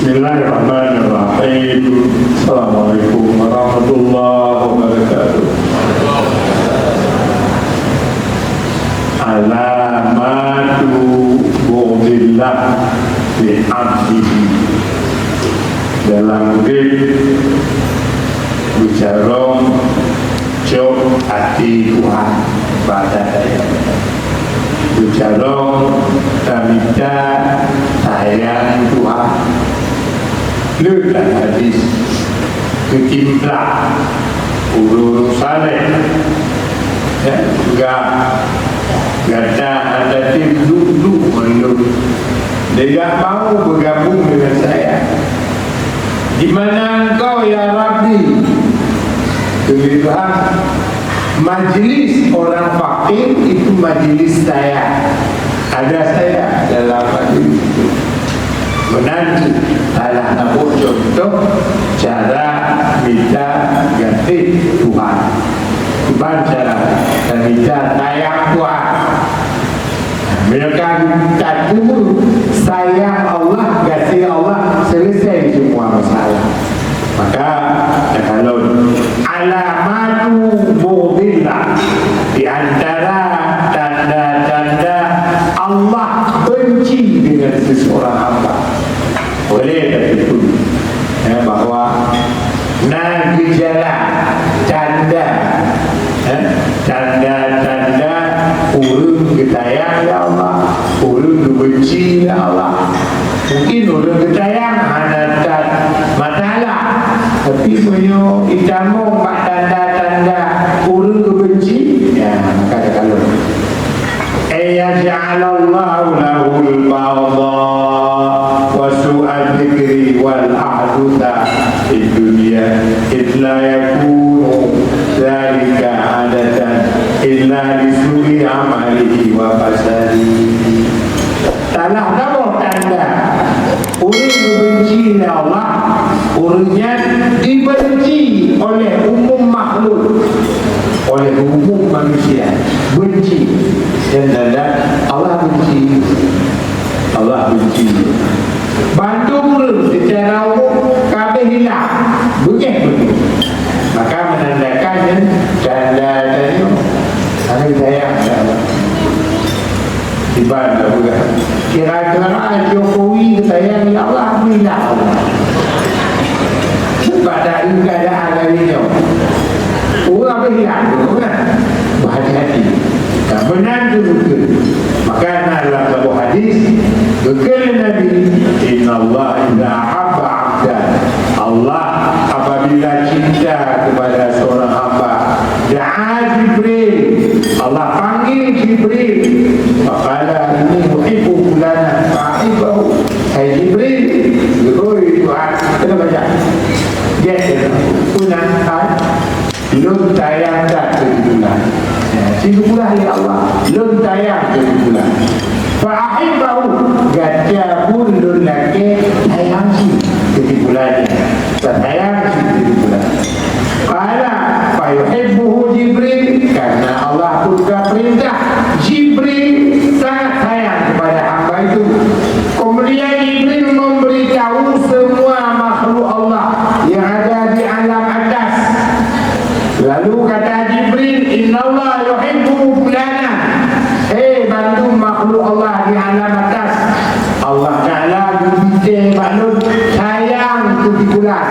Bismillahirrahmanirrahim. Assalamualaikum warahmatullahi wabarakatuh. Alamatu bu'dillah bi'abdihi. Dalam bicara jauh hati Tuhan pada saya. Bicara minta sayang Tuhan. Lepas hadis ketimplak ulur saleh ya, gata ada tim duduk menurut dia mau bergabung dengan saya. Di mana engkau ya Rabbi? Tuhan, majlis orang fakir itu majlis saya. Ada saya dalam majlis itu. Menanti salah satu contoh cara minta ganti Tuhan. Tuhan cara minta sayang Tuhan. Mereka minta dulu sayang Allah, kasih Allah, selesai semua masalah. Maka kalau alamatu mu'billah, di antara tanda-tanda Allah benci dengan seseorang hamba, boleh tak itu ya, bahwa gejala tanda tanda-tanda urung ketayang ya Allah, urung benci ya Allah. Mungkin urung ketayang ada masalah, tapi punya itamu tanda-tanda urung kebenci ya, maka kalau ayaj'alallahu lahul bawda wa su'al dzikri wal a'duda di dunia illa yakunu dzalika adatan illa lisu'i amalihi wa fasadihi. Tanah nama tanda orang dibenci oleh Allah, orangnya dibenci oleh umum makhluk, oleh umum manusia, benci. Dan tanda Allah benci, Allah benci. Bantu orang secara umum kabeh hilang, begitu. Maka menandakan tanda tadi ada sayang Allah. Ibadah bukan. Kira-kira Jokowi sayang Allah bila Allah. Pada keadaan lainnya, orang berhilang, bukan? Berhati-hati. Benar dulu. Maka dalam sebuah hadis, berkata Nabi, Inna Allah idza habba 'abdan. Allah apabila cinta kepada seorang hamba, da'a Jibril. Allah panggil Jibril. Faqala inni uhibbu fulana fa'ibahu. Hai Jibril, Jibril Tuhan, kita baca. Dia punahkan lun tayang tak kebulan. Situ pula ya Allah, lun tayang kebulan. Fa'ibahu, gajah pun lun laki tayang si kebulannya. Sayang si kebulan. Qala fa yuhibbuhu Jibril, karena Allah pun perintah Jibril sangat sayang kepada hamba itu. Kemudian Jibril memberitahu semua makhluk Allah yang ada di alam atas. Lalu kata Jibril, Inna Allah yuhibbu fulana. Bantu makhluk Allah di alam atas. Allah Ta'ala berbicara makhluk sayang kebetulan.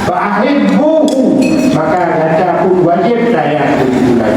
Fa'ahibbuhu, maka kata pun wajib sayang kebetulan.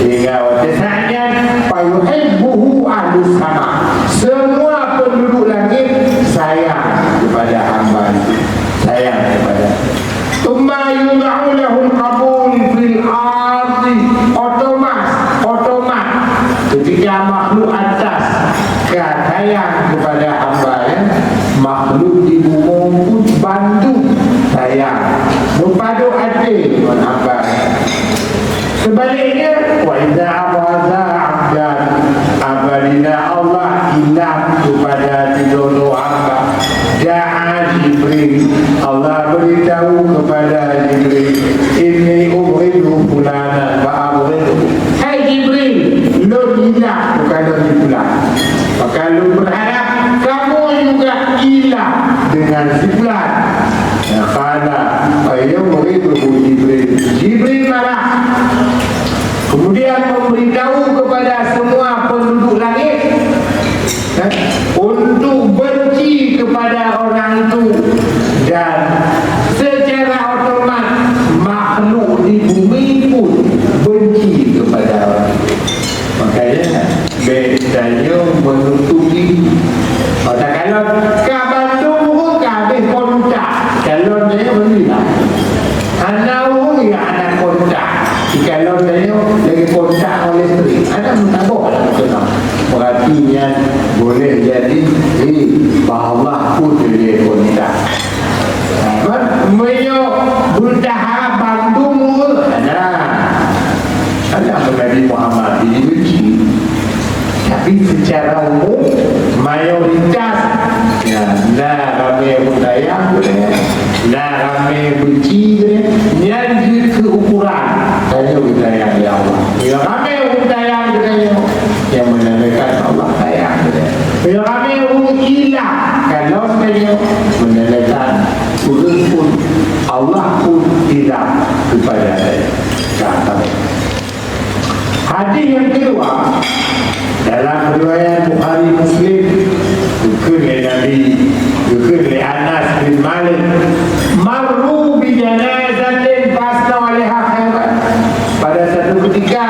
Sehingga wajasannya fa'yuhibbuhu ahlus sama. Semua penduduk langit sayang kepada hamba itu, sayang kepada. Tumma yudha'u lahul qabul fil ardi. Otomat ketika makhluk atas sayang kepada hamba ya, makhluk di bumi pun bantu sayang, berpadu hati dengan hamba. Sebaliknya, wa idza abaza 'abdan, apabila Allah hilang kepada tidono hamba, da'a Jibril, Allah beritahu kepada Jibril, inni ubghidu fulana fa'abghidu. Hai Jibril, lu hilang bukan lu pulang. Maka lu berharap kamu juga hilang dengan si Kemudian memberitahu kepada semua penduduk langit untuk benci kepada orang itu, dan secara otomat makhluk di bumi pun benci kepada orang itu. Makanya bedanya menutupi. Kalau kat Bandung pun habis kontak, kalau dia berilah anak pun ya anak kontak. Kalau dia lagi kontak oleh isteri, anak tak boleh kenal. Perhatinya boleh jadi bahawa pun dia kontak. Menyok bertahan Bandung ada Nabi Muhammad ini benci. Tapi secara umum mayoritas nak ramai budaya boleh, nak ramai benci boleh, yang keukuran hanya budaya ya Allah. Yang ramai budaya boleh, yang menandakan Allah sayang boleh. Yang ramai hilang kalau saya menandakan urus pun Allah pun hilang kepada saya. Kata hadis yang kedua dalam riwayat Bukhari Muslim, dikir Nabi, dikir Anas bin Malik, marru bi janazatin fasna alaiha khairan. Pada satu ketika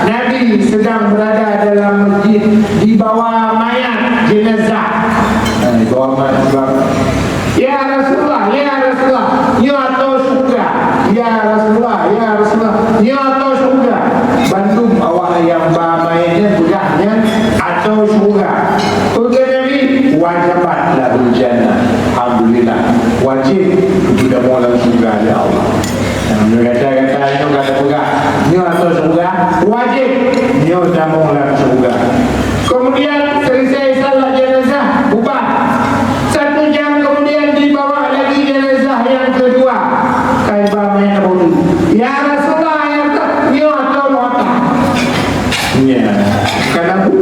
Nabi sedang berada dalam masjid, di bawah mayat jenazah. Di bawah mayat. Ya Rasulullah, ya Rasulullah, ya atau surga. Ya Rasulullah, ya Rasulullah, ya atau surga. Bandung awak yang mayatnya begahnya atau surga. Surga Nabi wajibatlah jannah. Alhamdulillah, wajib kita mau dalam surga ya Allah. Kata itu kata begah, ni atau surga wajib, ni sudah mau dalam surga. Kemudian selesai salat jenazah, ubah. 1 jam kemudian dibawa lagi jenazah yang kedua. Kaibah mayat Nabi. Ya Rasulullah, ya ni atau wata. Ya, kenapa?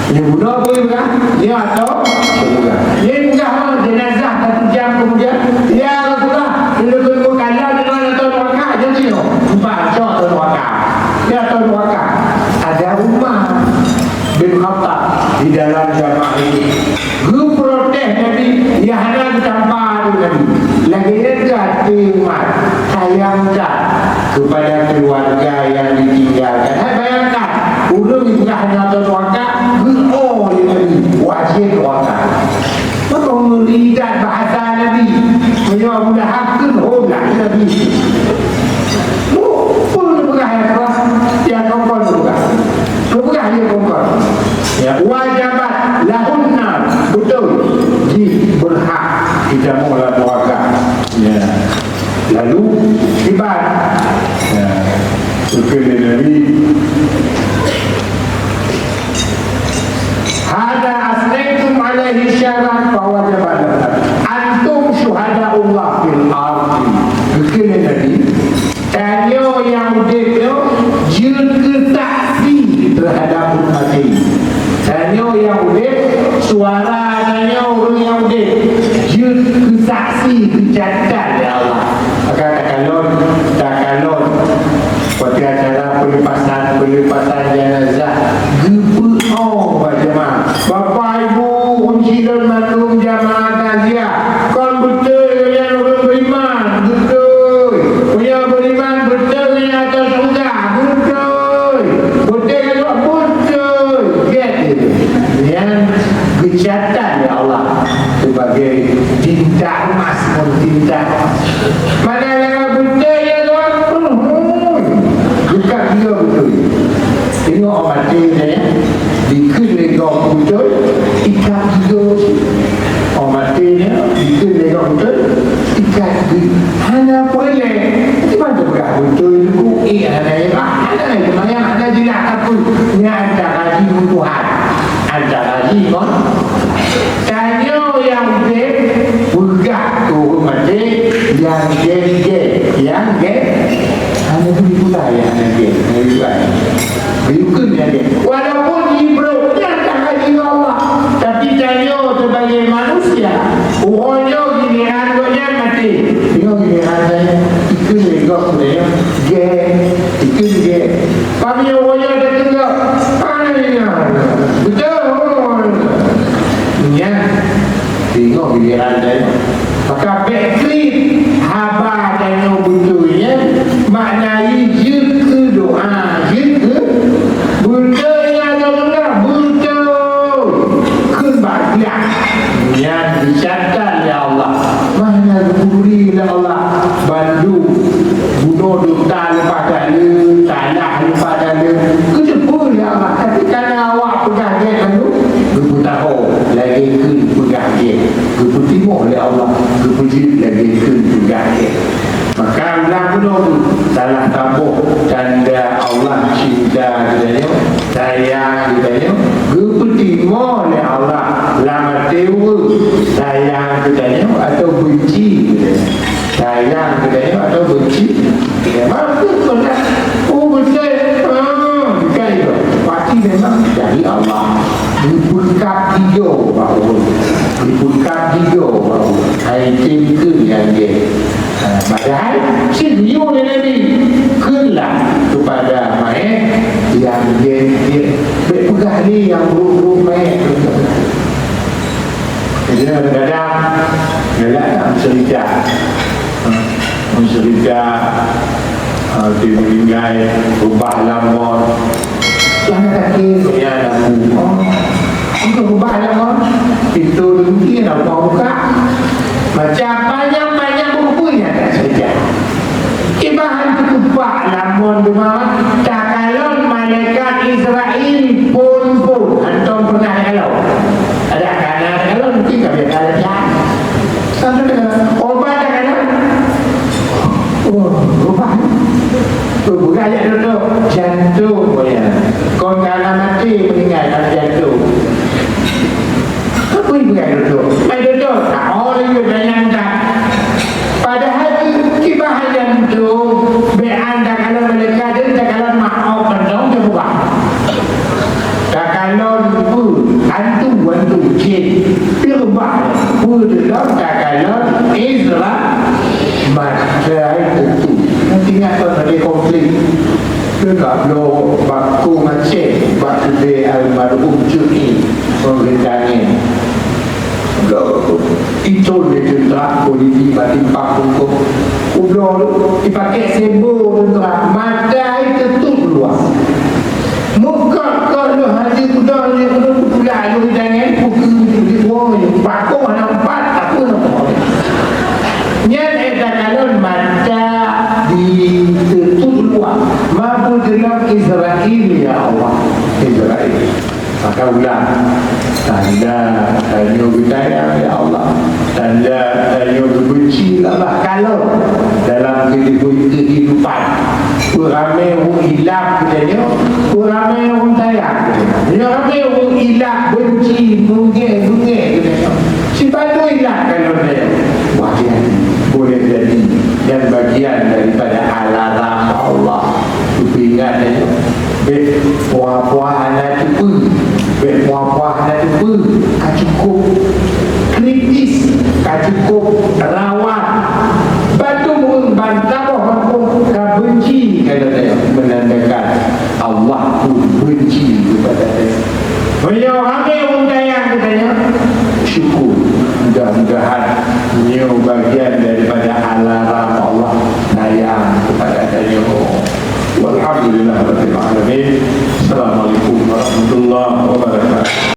Ini budak boleh bukan? Ya atau bukan? Ini bukan jenazah 1 jam kemudian. Ya Rasulullah, ini tunggu kalah dengan atau waka jadi no. Baca atau waka. Ya atau waka. Ada Umar bin Khattab di dalam jamaah ini. Guru protes Nabi, ya hendak tanpa Nabi. Lagi dekat Umar, sayangkan kepada keluarga yang ditinggalkan. Bayangkan, udah bukan hanya atau waka, oh ya Nabi, wajib waka. Maka melihat bahasa Nabi, menjawab mudah hakun, oh lah Nabi. Pun bukan yang kongkong bukan. Bukan yang kongkong. Ya, wajibat lahunna, betul, berhak kita mengelola waka. Ya. Lalu kibat Sukir Nabi hada asnaitum alaihi syarat fawajabat antum syuhada Allah fil ardi. Sukir Nabi tanya yang dia juga saksi terhadap umat ini. Tanya yang dia suara tanya orang yang dia juga saksi kecatat ya Allah. Maka takalon seperti acara pelepasan jenazah gebuh jemaah. Bapak Ibu kunci dan maklum jamaah takziah. Kon betul yang orang beriman, betul. Punya beriman betul yang atas surga, betul. Betul juga betul. Get itu. Yang kecatat ya Allah sebagai tinta emas, tinta mana yang betul ya Tuhan? Bukan dia betul. Tengok orang mati ni, dikelegak betul, ikat juga. Orang mati ni, dikelegak betul, ikat juga. Hanya boleh. Macam mana berat betul itu? Hanya itu. Hanya jelas apa? Ini antara haji Tuhan. Antara haji kan? Tanya yang dia bergak tu mati yang dia Kami orang ada juga. Betul. Ya. Tengok giliran dia. Maka backlit haba dan betulnya maknai je ke doa, je ke betulnya benar betul kebahagiaan yang dicatat ya Allah. Mana beri ya Allah bandu bunuh duta lepas dala tanah lepas dala kejepul ya Allah. Tapi kerana awak pegang dia bandu berapa tahun lagi ke pegang dia berapa oleh Allah kepuji lagi ke pegang dia. Maka ulang penuh salah tabuh tanda Allah cinta kita sayang kita keputima oleh Allah lama tewa sayang kita atau benci kita sayang kita atau benci kita mampu pernah betul bukan itu pasti memang dari Allah dipulkap tiga bahawa dipulkap tiga bahawa item ke yang dia padahal video dia Nabi kelah kepada main yang dia berpegang ni yang buruk-buruk main jadi kadang-kadang gelak mencerita dia meninggal ubah lamon jangan kaki ya lamu untuk ubah lamon itu mungkin nak buka macam banyak bukunya tak saja ibahan ubah lamon rumah tak kalau malaikat Israel pun antum pernah kalau ada kanan kalau mungkin tak ada kanan sampai dengan obat tak kalau ubah bergaya duduk jantung boleh kau kalau mati meninggal kalau jantung apa yang bergaya duduk main duduk tak orang yang bayangkan padahal kibahan jantung beranda kalau mereka dia tak kalau maaf kendong dia buat tak kalau hantu jin dia buat pudulok tak kalau Israel masa itu nanti ingat ada konflik dekat lo baku Aceh waktu dia almarhum Juni pemerintahannya itu dia cerita politik batimpak hukum udah dipakai sembur tentera mata itu keluar muka kalau hadir kuda dia pula ayu jangan pukul baku mana empat apa nampak nyat kalau mata ditutup luar mampu dalam Israel ya Allah Israel maka ulang tanda budaya ya Allah tanda benci Allah kalau dalam kehidupan ramai orang hilap katanya ramai orang sayang ramai orang hilap benci bunga katanya siapa tu hilap kalau dia wajah boleh jadi dan bagian daripada alarm Allah itu ingat puah-puah anak cukup puah-puah anak cukup cukup kritis cukup rawat batu bantah mampu benci kata saya menandakan Allah pun benci kepada saya beliau ramai orang sayang katanya syukur mudah-mudahan ini bagian daripada alarm Allah sayang kepada saya walhamdulillah rabbil alamin. Assalamualaikum warahmatullahi wabarakatuh.